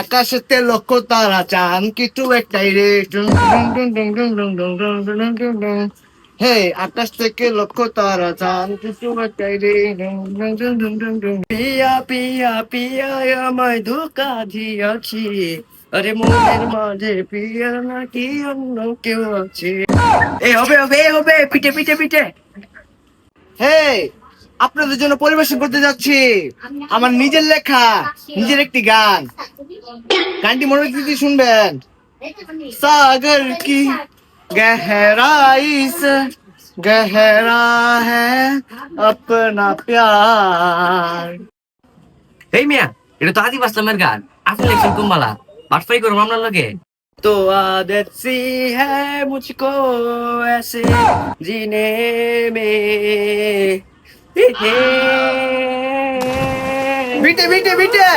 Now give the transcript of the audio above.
আকাশেতে লক্ষ তারা চান কিছু একটাই রে হে আকাশ থেকে লক্ষ তারা চান কিছু একটাই রে পিয়া পিয়া পিয়া আমায় ধোকা দিয়াছি আরে মনের মাঝে পিয়া নাকি অন্য কেউ আছে হবে পিঠে পিঠে পিঠে হে আপনাদের জন্য পরিবেশন করতে যাচ্ছি আমার নিজের লেখা নিজের একটি গান গানটি মনোযোগ দিয়ে শুনবেন सागर की गहराई से गहरा है अपना प्यार এই মিয়া, এটা তো আদিব আসলামের গান। আপনি লিখছেন কুম্বালা, বাটফাই করবো আপনার লগে। तो आदत सी है मुझको ऐसे जीने में बीटे बीटे बीटे बीटे